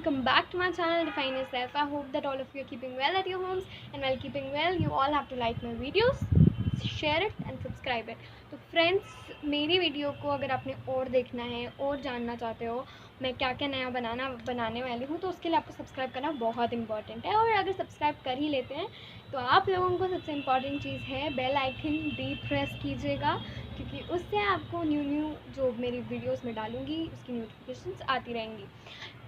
welcome back to my channel Define Yourself. I hope that all of you are keeping well at your homes, and while keeping well you all have to like my videos, share it and subscribe it. तो friends, मेरी video को अगर आपने और देखना है और जानना चाहते हो मैं क्या क्या नया बनाने वाली हूँ, तो उसके लिए आपको सब्सक्राइब करना बहुत इंपॉर्टेंट है। और अगर सब्सक्राइब कर ही लेते हैं तो आप लोगों को सबसे इम्पॉर्टेंट चीज़ है बेल आइकन भी प्रेस कीजिएगा, क्योंकि उससे आपको न्यू जो मेरी वीडियोस में डालूँगी उसकी नोटिफिकेशंस आती रहेंगी।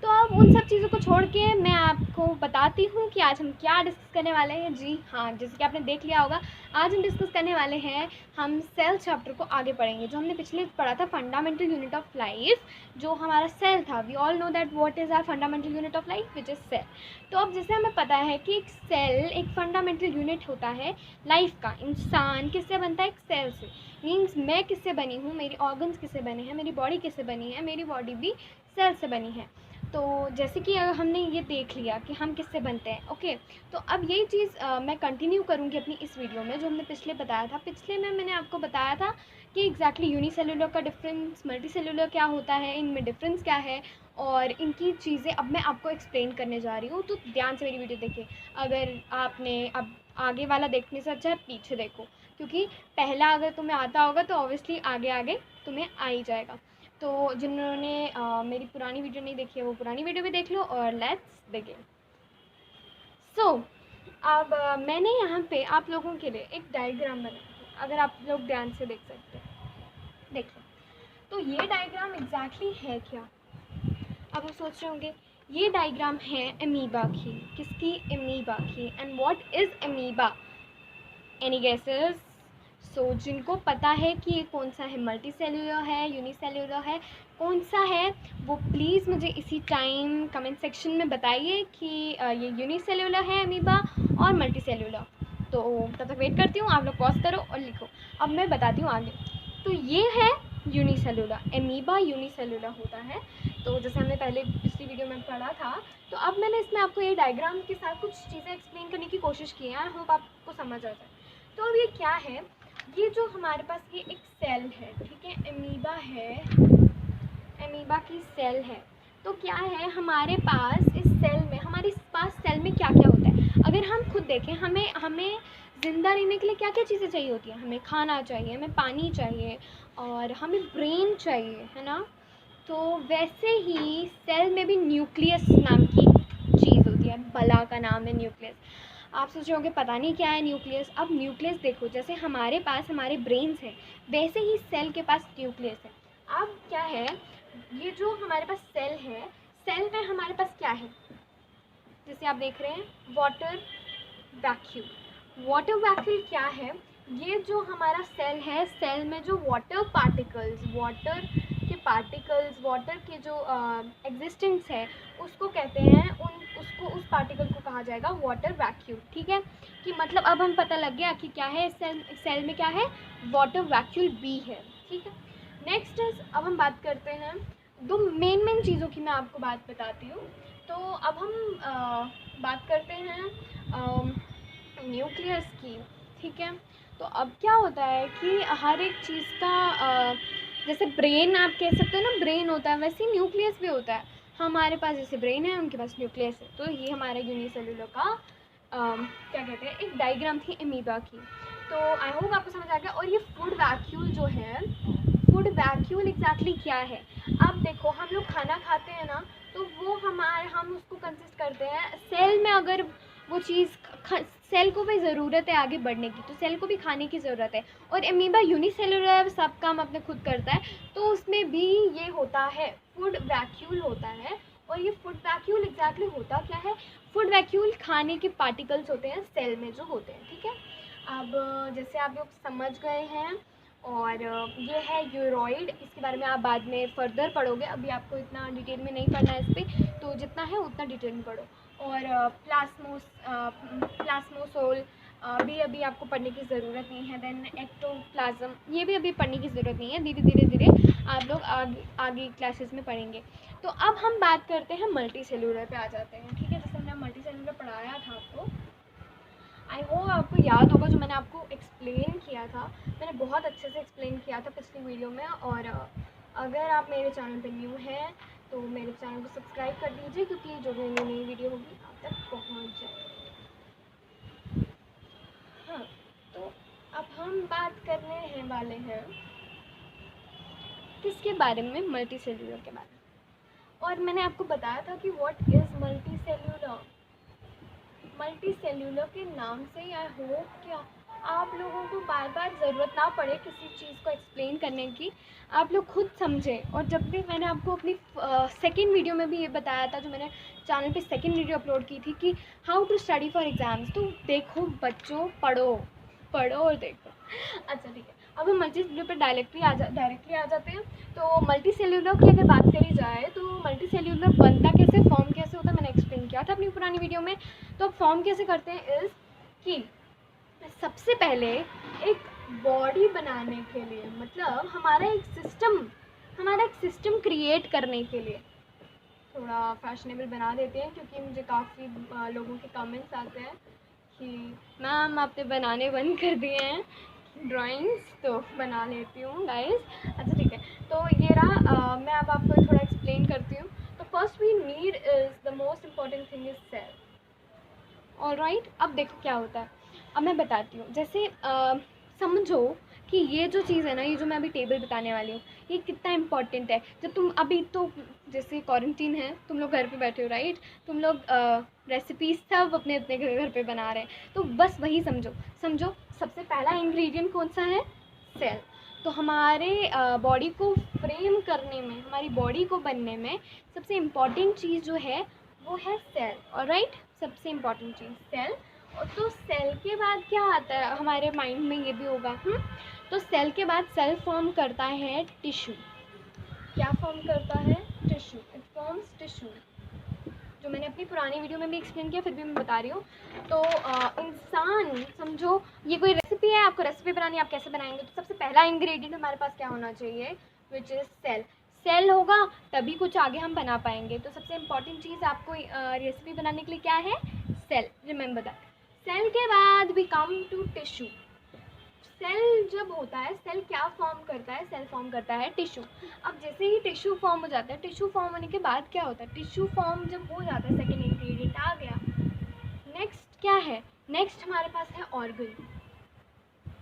तो अब उन सब चीज़ों को छोड़ के मैं आपको बताती हूँ कि आज हम क्या डिस्कस करने वाले हैं। जी हाँ, जैसे कि आपने देख लिया होगा, आज हम डिस्कस करने वाले हैं, हम सेल चैप्टर को आगे पढ़ेंगे। जो हमने पिछले पढ़ा था फंडामेंटल यूनिट ऑफ लाइफ, जो हमारा सेल था। We all know that what is our fundamental unit of life, which is cell. तो अब जैसे हमें पता है कि एक सेल एक फंडामेंटल यूनिट होता है लाइफ का। इंसान किससे बनता है? एक सेल से। मीन्स मैं किससे बनी हूँ, मेरी ऑर्गन्स किससे बने हैं, मेरी बॉडी किससे बनी है, मेरी बॉडी भी सेल से बनी है। तो जैसे कि अगर हमने ये देख लिया कि हम किससे बनते हैं, ओके, तो अब यही चीज़ मैं कंटिन्यू करूँगी अपनी इस वीडियो में, जो हमने पिछले बताया था। पिछले में मैंने आपको बताया था कि एग्जैक्टली यूनिसेलुलर का डिफरेंस, मल्टीसेलुलर क्या होता है, इनमें डिफरेंस क्या है, और इनकी चीज़ें अब मैं आपको एक्सप्लेन करने जा रही हूँ। तो ध्यान से मेरी वीडियो देखिए। अगर आपने अब आगे वाला देखने से अच्छा है पीछे देखो, क्योंकि पहला अगर तुम्हें आता होगा तो ऑब्वियसली आगे आगे तुम्हें आ ही जाएगा। तो जिन्होंने मेरी पुरानी वीडियो नहीं देखी है वो पुरानी वीडियो भी देख लो, और लेट्स बिगिन। सो अब मैंने यहाँ पे आप लोगों के लिए एक डायग्राम बनाया है, अगर आप लोग ध्यान से देख सकते हैं। देखो, तो ये डायग्राम एग्जैक्टली है क्या? अब आप सोच रहे होंगे ये डायग्राम है अमीबा की। किसकी? अमीबा की। And what is amoeba? Any guesses? So जिनको पता है कि ये कौन सा है, मल्टी सेल्यूलर है, यूनिसेल्यूलर है, कौन सा है, वो प्लीज़ मुझे इसी टाइम कमेंट सेक्शन में बताइए कि ये यूनिसेल्यूलर है अमीबा और मल्टी सेल्यूलर। तो तब तक वेट करती हूँ, आप लोग पॉज करो और लिखो। अब मैं बताती हूँ आगे। तो ये है यूनिसेल्यूलर, अमीबा यूनिसेल्यूलर होता है। तो जैसे हमने पहले पिछली वीडियो में पढ़ा था, तो अब मैंने इसमें आपको ये डायग्राम के साथ कुछ चीज़ें एक्सप्लेन करने की कोशिश की है। आई होप आपको समझ आ जाए। तो अब ये क्या है? ये जो हमारे पास ये एक सेल है, ठीक है, अमीबा है, अमीबा की सेल है। तो क्या है हमारे पास इस सेल में, हमारे पास सेल में क्या क्या होता है? अगर हम खुद देखें, हमें ज़िंदा रहने के लिए क्या क्या चीज़ें चाहिए होती हैं? हमें खाना चाहिए, हमें पानी चाहिए, और हमें ब्रेन चाहिए, है ना? तो वैसे ही सेल में भी न्यूक्लियस नाम की चीज़ होती है। बला का नाम है न्यूक्लियस। आप सोच रहे होंगे पता नहीं क्या है न्यूक्लियस। अब न्यूक्लियस देखो, जैसे हमारे पास हमारे ब्रेन्स हैं, वैसे ही सेल के पास न्यूक्लियस है। अब क्या है, ये जो हमारे पास सेल है, सेल में हमारे पास क्या है? जैसे आप देख रहे हैं वाटर वैक्यूल। वाटर वैक्यूल क्या है? ये जो हमारा सेल है, सेल में जो वाटर के जो एग्जिस्टेंस है उसको कहते हैं, उस पार्टिकल को कहा जाएगा वाटर वैक्यूल। ठीक है, कि मतलब अब हम पता लग गया कि क्या है सेल में क्या है, वाटर वैक्यूल भी है। ठीक है, नेक्स्ट इज, अब हम बात करते हैं दो मेन चीज़ों की, मैं आपको बात बताती हूँ। तो अब हम बात करते हैं न्यूक्लियस की। ठीक है, तो अब क्या होता है कि हर एक चीज़ का जैसे ब्रेन आप कह सकते हो ना, ब्रेन होता है, वैसे ही न्यूक्लियस भी होता है। हमारे पास जैसे ब्रेन है, उनके पास न्यूक्लियस है। तो ये हमारे यूनिसेल्युलर का क्या कहते हैं, एक डायग्राम थी अमीबा की। तो आई होप आपको समझ आ गया। और ये फूड वैक्यूल जो है, फूड वैक्यूल एग्जैक्टली क्या है? अब देखो, हम लोग खाना खाते हैं ना, तो वो हम उसको कंसिस्ट करते हैं सेल में। अगर वो चीज़ सेल को भी ज़रूरत है आगे बढ़ने की, तो सेल को भी खाने की ज़रूरत है। और अमीबा यूनिसेलुलर, सब काम अपने खुद करता है, तो उसमें भी ये होता है, फूड वैक्यूल होता है। और ये फूड वैक्यूल एग्जैक्टली होता क्या है? फूड वैक्यूल खाने के पार्टिकल्स होते हैं सेल में जो होते हैं। ठीक है, अब जैसे आप लोग समझ गए हैं। और ये है यूरोइड, इसके बारे में आप बाद में फर्दर पढ़ोगे, अभी आपको इतना डिटेल में नहीं पढ़ना है इस पर, तो जितना है उतना डिटेल में पढ़ो। और प्लाज्मोसोल भी अभी आपको पढ़ने की ज़रूरत नहीं है। देन एक्टोप्लाज्म, ये भी अभी पढ़ने की ज़रूरत नहीं है, धीरे धीरे आप लोग आगे क्लासेस में पढ़ेंगे। तो अब हम बात करते हैं मल्टी सेलुलर पे आ जाते हैं। ठीक है, जैसे हमने मल्टी सेलुलर पढ़ाया था आपको, आई होप आपको याद होगा, जो मैंने आपको एक्सप्लेन किया था, मैंने बहुत अच्छे से एक्सप्लेन किया था पिछली वीडियो में। और अगर आप मेरे चैनल पे न्यू हैं तो मेरे चैनल को सब्सक्राइब कर दीजिए, क्योंकि जो भी नई वीडियो होगी आप तक पहुंच जाए। हाँ, तो अब हम बात करने हैं वाले हैं किसके बारे में, मल्टी सेल्यूलर के बारे में। और मैंने आपको बताया था कि what is multi cellular. Multi cellular के नाम से आई होप क्या आप लोगों को बार बार ज़रूरत ना पड़े किसी चीज़ को एक्सप्लेन करने की, आप लोग खुद समझें। और जब भी मैंने आपको अपनी सेकंड वीडियो में भी ये बताया था, जो मैंने चैनल पे सेकंड वीडियो अपलोड की थी, कि how to study for exams, तो देखो बच्चों, पढ़ो और देखो। अच्छा ठीक है, अब हम मल्टी सेल्यूलर पर डायरेक्टली आ जाते हैं। तो मल्टी सेल्यूलर की अगर बात करी जाए तो मल्टी सेल्यूलर बनता कैसे, फॉर्म कैसे होता है, मैंने एक्सप्लेन किया था अपनी पुरानी वीडियो में। तो फॉर्म कैसे करते हैं इज़ कि सबसे पहले एक बॉडी बनाने के लिए, मतलब हमारा एक सिस्टम क्रिएट करने के लिए, थोड़ा फैशनेबल बना देते हैं, क्योंकि मुझे काफ़ी लोगों के कमेंट्स आते हैं कि मैम आपने बनाने बंद कर दिए हैं ड्राइंग्स, तो बना लेती हूँ गाइस। अच्छा ठीक है, तो ये रहा, मैं अब आपको थोड़ा एक्सप्लेन करती हूँ। तो first we need is the most important thing is cell. Alright, अब देखो क्या होता है, अब मैं बताती हूँ। जैसे समझो कि ये जो चीज़ है ना, ये जो मैं अभी टेबल बताने वाली हूँ, ये कितना इम्पॉर्टेंट है। जब तुम अभी तो जैसे क्वारंटीन है, तुम लोग घर पे बैठे हो राइट, तुम लोग रेसिपीज सब अपने अपने घर पे बना रहे हैं, तो बस वही समझो सबसे पहला इंग्रेडिएंट कौन सा है, सेल। तो हमारे बॉडी को फ्रेम करने में, हमारी बॉडी को बनने में सबसे इम्पॉर्टेंट चीज़ जो है वो है सेल। ऑलराइट, सबसे इम्पॉर्टेंट चीज़ सेल। तो सेल के बाद क्या आता है, हमारे माइंड में ये भी होगा। तो सेल के बाद सेल फॉर्म करता है टिश्यू। क्या फॉर्म करता है, टिश्यू। इट फॉर्म्स टिश्यू, जो मैंने अपनी पुरानी वीडियो में भी एक्सप्लेन किया, फिर भी मैं बता रही हूँ। तो इंसान, समझो ये कोई रेसिपी है, आपको रेसिपी बनानी है, आप कैसे बनाएंगे। तो सबसे पहला इंग्रेडिएंट हमारे पास क्या होना चाहिए, विच इज़ सेल। सेल होगा तभी कुछ आगे हम बना पाएंगे। तो सबसे इम्पॉर्टेंट चीज़ आपको रेसिपी बनाने के लिए क्या है, सेल। Remember that. सेल के बाद we come to tissue. Cell जब होता है, सेल क्या फॉर्म करता है, सेल फॉर्म करता है टिश्यू। अब जैसे ही टिश्यू फॉर्म हो जाता है, टिश्यू फॉर्म होने के बाद क्या होता है, टिश्यू फॉर्म जब हो जाता है, सेकेंड इंग्रेडिएंट आ गया। नेक्स्ट क्या है, नेक्स्ट हमारे पास है ऑर्गन।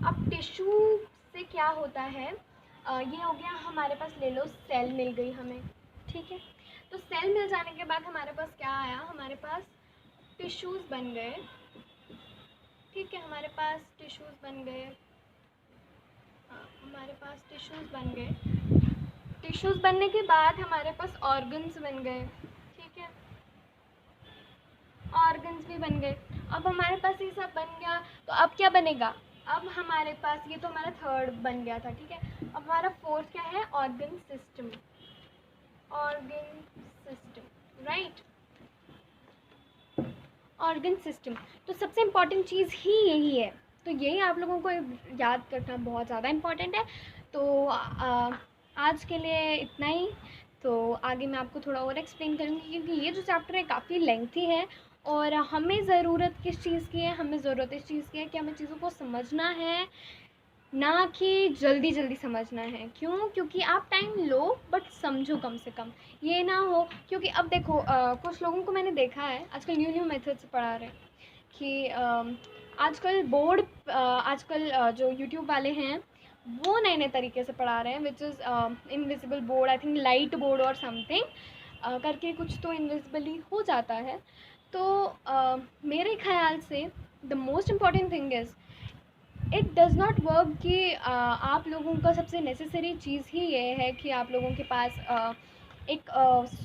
अब टिश्यू से क्या होता है, ये हो गया हमारे पास, ले लो सेल मिल गई हमें, ठीक है। तो सेल मिल जाने के बाद हमारे पास क्या आया, हमारे पास टिश्यूज़ बन गए, ठीक है। हमारे पास टिश्यूज़ बन गए, हमारे पास टिश्यूज़ बन गए। टिश्यूज़ बनने के बाद हमारे पास ऑर्गन्स बन गए, ठीक है। ऑर्गन्स भी बन गए। अब हमारे पास ये सब बन गया, तो अब क्या बनेगा, अब हमारे पास, ये तो हमारा थर्ड बन गया था, ठीक है। अब हमारा फोर्थ क्या है, organ system. Organ system, right, organ system. तो सबसे इम्पॉर्टेंट चीज़ ही यही है। तो यही आप लोगों को याद करना बहुत ज़्यादा इम्पॉर्टेंट है। तो आज के लिए इतना ही। तो आगे मैं आपको थोड़ा और एक्सप्लेन करूँगी, क्योंकि ये जो चैप्टर है काफ़ी लेंथी है, और हमें ज़रूरत किस चीज़ की है, हमें ज़रूरत इस चीज़ की है कि हमें चीज़ों को समझना है, ना कि जल्दी जल्दी समझना है। क्यों, क्योंकि आप टाइम लो बट समझो कम से कम। ये ना हो, क्योंकि अब देखो कुछ लोगों को मैंने देखा है आजकल न्यू मेथड से पढ़ा रहे हैं कि आजकल बोर्ड, आजकल जो यूट्यूब वाले हैं वो नए नए तरीके से पढ़ा रहे हैं, which is invisible board, I think light board और समथिंग करके कुछ तो इनविजिबली हो जाता है। तो मेरे ख्याल से the most important thing is it does not work कि आप लोगों का सबसे नेसेसरी चीज़ ही ये है कि आप लोगों के पास एक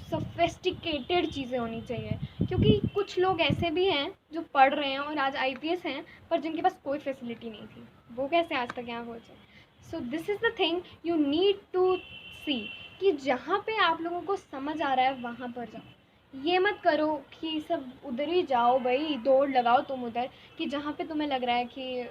सोफिस्टिकेटेड चीज़ें होनी चाहिए। क्योंकि कुछ लोग ऐसे भी हैं जो पढ़ रहे हैं और आज आईपीएस हैं, पर जिनके पास कोई फैसिलिटी नहीं थी, वो कैसे आज तक यहाँ पहुँचे। So this is the thing you need to see, कि जहाँ पे आप लोगों को समझ आ रहा है वहाँ पर जाओ। ये मत करो कि सब उधर ही जाओ भाई, दौड़ लगाओ तुम उधर, कि जहाँ पे तुम्हें लग रहा है कि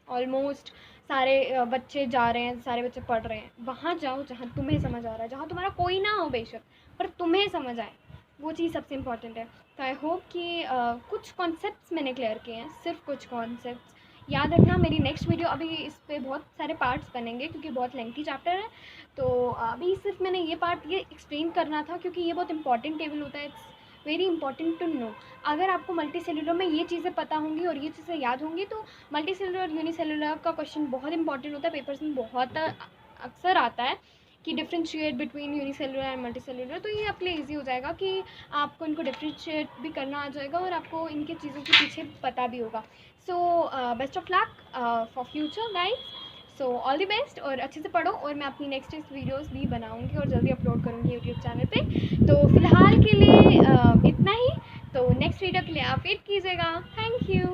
ऑलमोस्ट सारे बच्चे जा रहे हैं, सारे बच्चे पढ़ रहे हैं, वहाँ जाओ जहाँ तुम्हें समझ आ रहा है, जहाँ तुम्हारा कोई ना हो बेशक, पर तुम्हें समझ आए, वो चीज़ सबसे इम्पॉर्टेंट है। तो आई होप कि कुछ कॉन्सेप्ट्स मैंने क्लियर किए हैं, सिर्फ कुछ कॉन्सेप्ट्स, याद रखना मेरी नेक्स्ट वीडियो, अभी इस पे बहुत सारे पार्ट्स बनेंगे क्योंकि बहुत लेंथी चैप्टर है। तो अभी सिर्फ मैंने ये पार्ट ये एक्सप्लेन करना था क्योंकि ये बहुत इंपॉर्टेंट टेबल होता है। It's very important to know. अगर आपको मल्टी सेलुलर में ये चीज़ें पता होंगी और ये चीज़ें याद होंगी तो मल्टी सेलुलर और यूनिसेलुलर का क्वेश्चन बहुत इंपॉर्टेंट होता है, पेपर्स में बहुत अक्सर आता है कि differentiate between unicellular and multi cellular. तो ये आपके लिए ईजी हो जाएगा कि आपको इनको डिफ्रेंशिएट भी करना आ जाएगा और आपको इनके चीज़ों के पीछे पता भी होगा। So best of luck for future guys. So all the best और अच्छे से पढ़ो, और मैं अपनी नेक्स्ट वीडियोस भी बनाऊंगी और जल्दी अपलोड करूंगी यूट्यूब चैनल पे। तो फिलहाल के लिए इतना ही। तो नेक्स्ट वीडियो के लिए आप वेट कीजिएगा। Thank you.